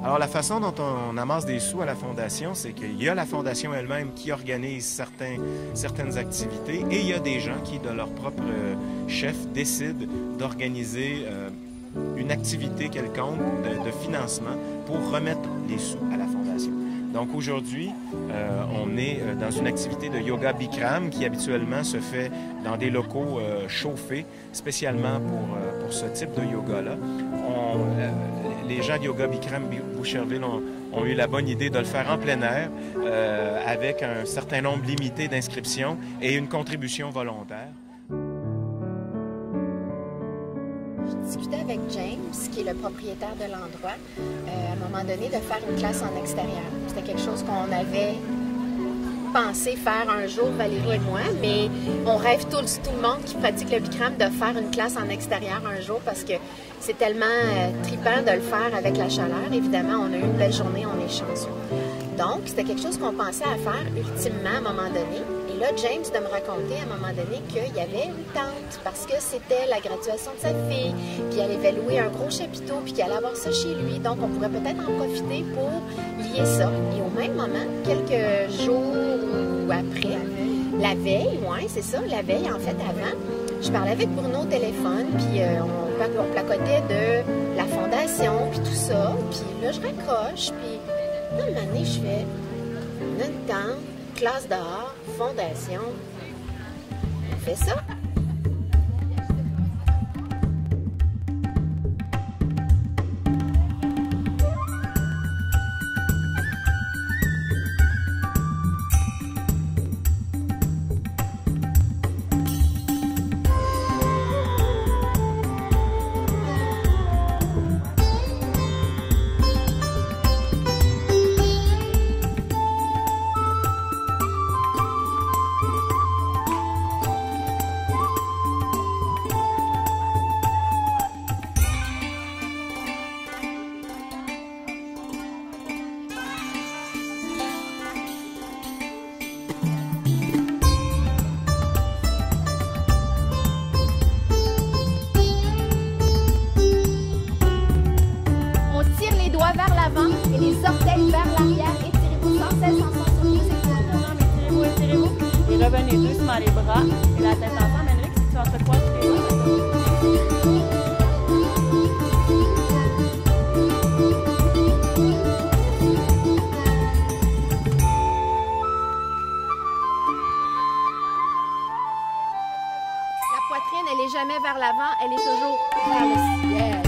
Alors, la façon dont on amasse des sous à la Fondation, c'est qu'il y a la Fondation elle-même qui organise certaines activités et il y a des gens qui, de leur propre chef, décident d'organiser une activité quelconque de financement pour remettre les sous à la Fondation. Donc aujourd'hui, on est dans une activité de yoga Bikram qui habituellement se fait dans des locaux chauffés, spécialement pour ce type de yoga-là. Les gens de yoga Bikram Boucherville ont eu la bonne idée de le faire en plein air avec un certain nombre limité d'inscriptions et une contribution volontaire. Je discutais avec James, qui est le propriétaire de l'endroit, à un moment donné, de faire une classe en extérieur. C'était quelque chose qu'on avait pensé faire un jour, Valérie et moi, mais on rêve tout le monde qui pratique le Bikram de faire une classe en extérieur un jour parce que c'est tellement trippant de le faire avec la chaleur. Évidemment, on a eu une belle journée, on est chanceux. Donc, c'était quelque chose qu'on pensait à faire ultimement à un moment donné. Et là, James de me raconter à un moment donné qu'il y avait une tante parce que c'était la graduation de sa fille, puis elle avait loué un gros chapiteau, puis qu'elle allait avoir ça chez lui. Donc, on pourrait peut-être en profiter pour lier ça. Et au même moment, quelques jours ou après, la veille, oui, c'est ça, la veille, en fait, avant, je parlais avec Bruno au téléphone, puis on placotait de la fondation, puis tout ça. Puis là, je raccroche, puis à un moment donné, je fais une tente, classe dehors, fondation. On fait ça. Vers l'avant et les orteils vers l'arrière. Étirez-vous sans cesse ensemble sur deux épaules. Étirez-vous. Et revenez doucement les bras et la tête ensemble. Henrik, si tu entrecroises tes bras, La poitrine, elle n'est jamais vers l'avant, elle est toujours vers le ciel.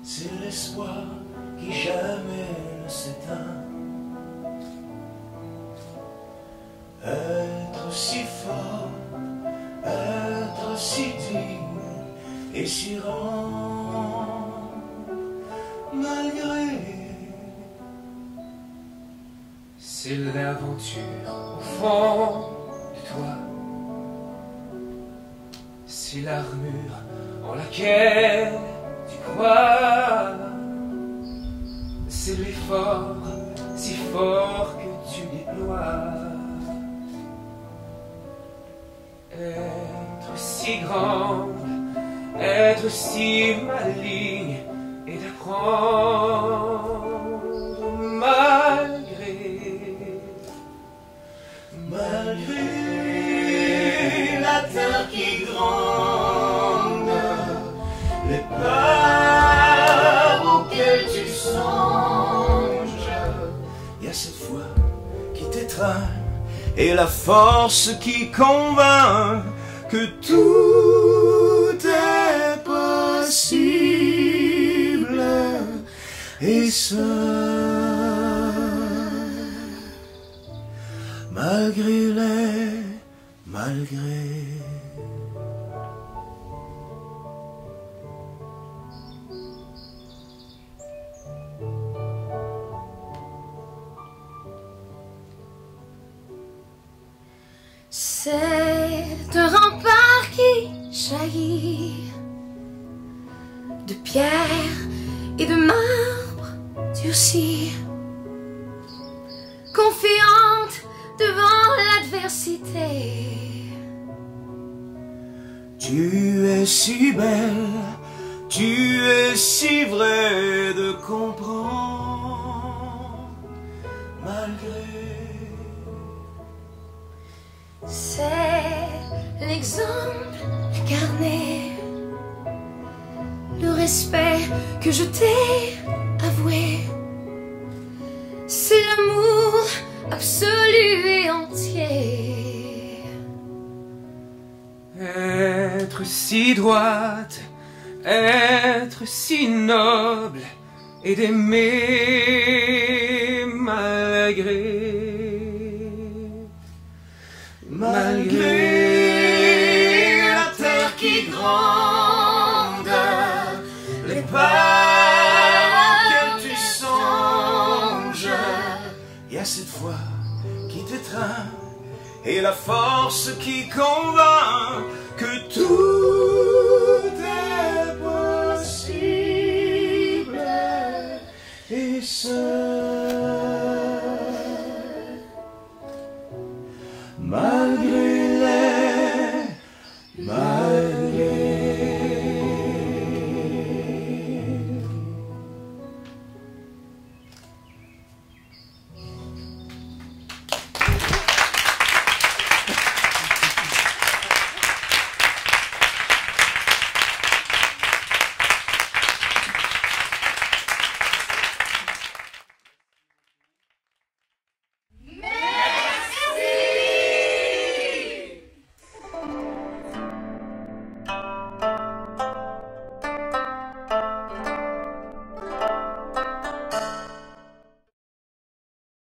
c'est l'espoir qui jamais ne s'éteint. Être si fort, être si digne et si rang, malgré. C'est l'aventure au fond de toi. C'est l'armure en laquelle tu crois. C'est l'effort si fort que tu déploies. Être si grande, être si maligne et d'apprendre malgré la terre qui gronde, les peurs auxquelles tu songes. Il y a cette foi qui t'étreint et la force qui convainc que tout est possible, et ce malgré les malgré. C'est un rempart qui jaillit de pierre et de marbre durci, confiante devant l'adversité. Tu es si belle, tu es si vrai de comprendre, malgré. C'est l'exemple incarné, le respect que je t'ai avoué. C'est l'amour absolu et entier. Être si droite, être si noble et d'aimer malgré. Malgré la terre qui gronde, les peurs auxquelles tu songes, il y a cette foi qui t'étreint et la force qui convainc que tout est possible, et ce